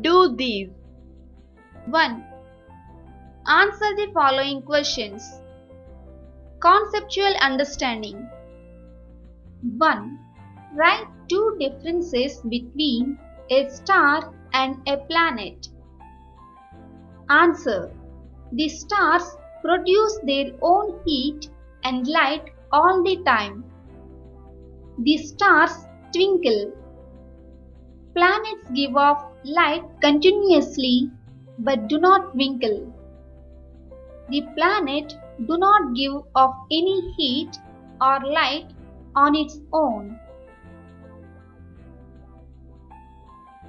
Do these. 1. Answer the following questions. Conceptual understanding. 1. Write two differences between a star and a planet. Answer. The stars produce their own heat and light all the time. The stars twinkle. Planets give off light continuously but do not twinkle. The planet do not give off any heat or light on its own.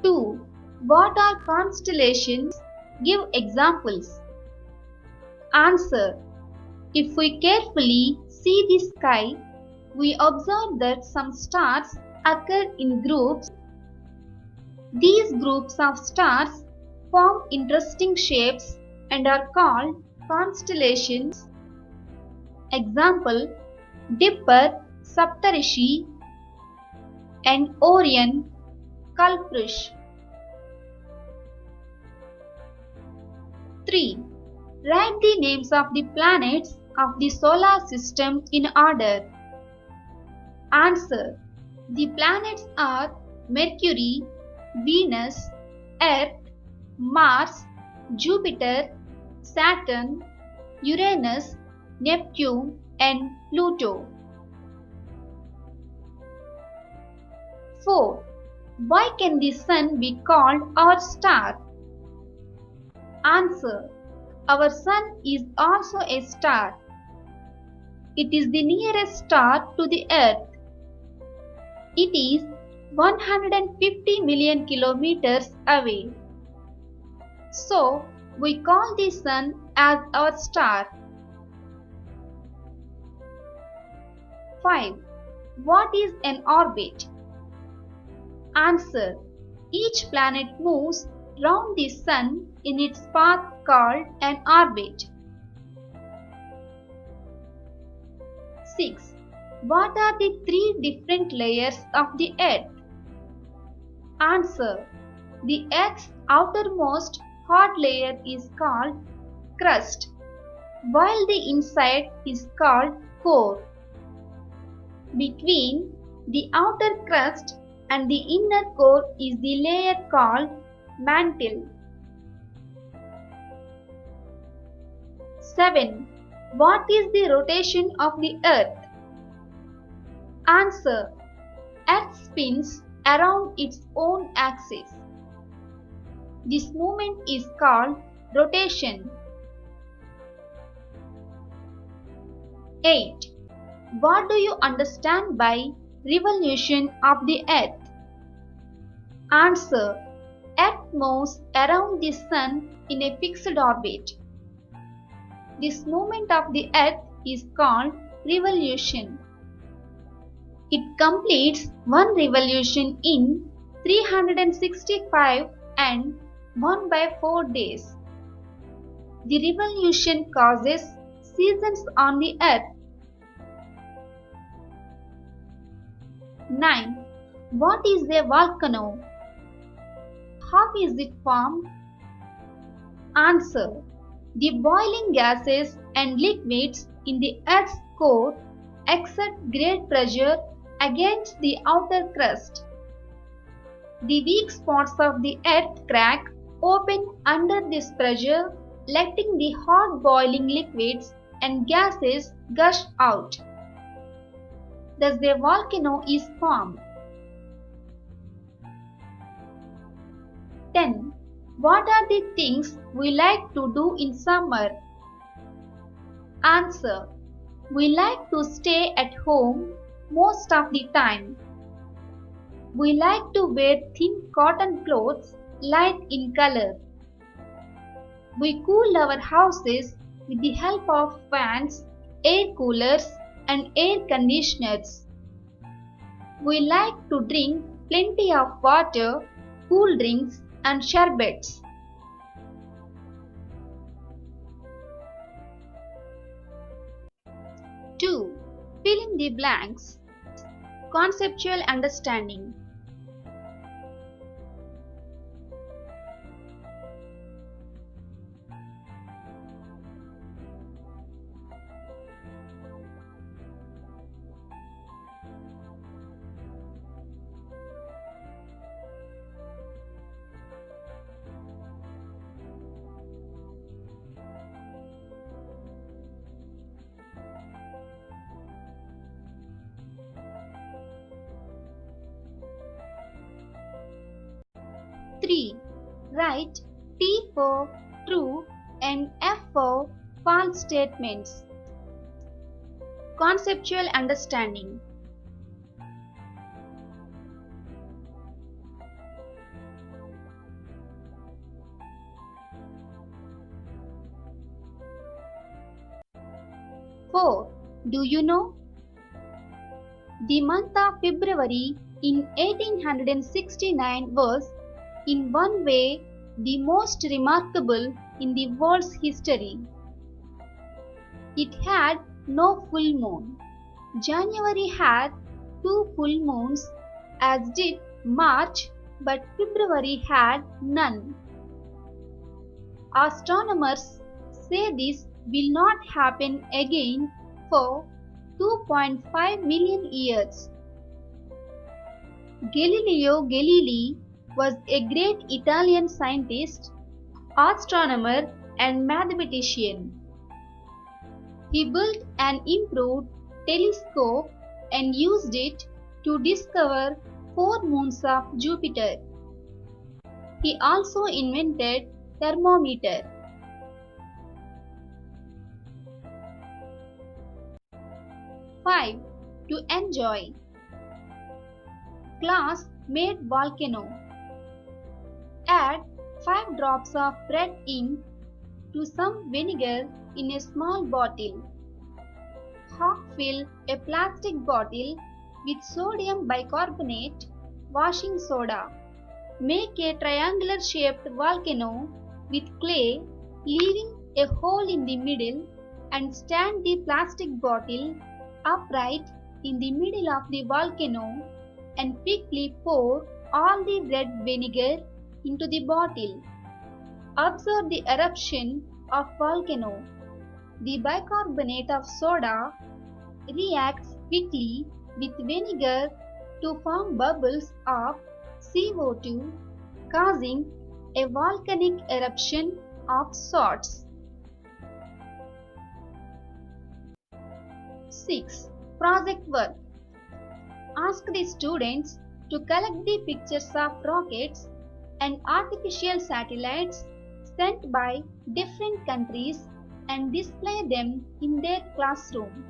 2. What are constellations? Give examples. Answer. If we carefully see the sky, we observe that some stars occur in groups. These groups of stars form interesting shapes and are called constellations. Example: Dipper, Saptarishi, and Orion, Kalprush. 3. Write the names of the planets of the solar system in order. Answer. The planets are Mercury, Venus, Earth, Mars, Jupiter, Saturn, Uranus, Neptune, and Pluto. 4. Why can the Sun be called our star? Answer. Our Sun is also a star. It is the nearest star to the Earth. It is 150 million kilometers away. So, we call the Sun as our star. 5. What is an orbit? Answer. Each planet moves round the Sun in its path called an orbit. 6. What are the three different layers of the Earth? Answer. The Earth's outermost hard layer is called crust, while the inside is called core. Between the outer crust and the inner core is the layer called mantle. 7. What is the rotation of the Earth? Answer. Earth spins around its own axis. This movement is called rotation. 8. What do you understand by revolution of the Earth? Answer. Earth moves around the Sun in a fixed orbit. This movement of the Earth is called revolution. It completes one revolution in 365 and 1/4 days. The revolution causes seasons on the Earth. 9. What is a volcano? How is it formed? Answer. The boiling gases and liquids in the Earth's core exert great pressure against the outer crust. The weak spots of the Earth crack open under this pressure, letting the hot boiling liquids and gases gush out. Thus the volcano is formed. 10. What are the things we like to do in summer? Answer. We like to stay at home most of the time. We like to wear thin cotton clothes, light in color. We cool our houses with the help of fans, air coolers, and air conditioners. We like to drink plenty of water, cool drinks, and sherbets. 2. Fill in the blanks. Conceptual understanding. 3. Write T for true and F for false statements. Conceptual understanding. Four. Do you know? The month of February in 1869 was, in one way, the most remarkable in the world's history. It had no full moon. January had two full moons, as did March, but February had none. Astronomers say this will not happen again for 2.5 million years. Galileo Galilei was a great Italian scientist, astronomer, and mathematician. He built an improved telescope and used it to discover four moons of Jupiter. He also invented thermometer. 5. To enjoy. Glass made volcano. Add 5 drops of red ink to some vinegar in a small bottle. Half fill a plastic bottle with sodium bicarbonate washing soda. Make a triangular shaped volcano with clay, leaving a hole in the middle, and stand the plastic bottle upright in the middle of the volcano and quickly pour all the red vinegar into the bottle. Observe the eruption of volcano. The bicarbonate of soda reacts quickly with vinegar to form bubbles of CO2, causing a volcanic eruption of sorts. 6. Project work. Ask the students to collect the pictures of rockets and artificial satellites sent by different countries and display them in their classroom.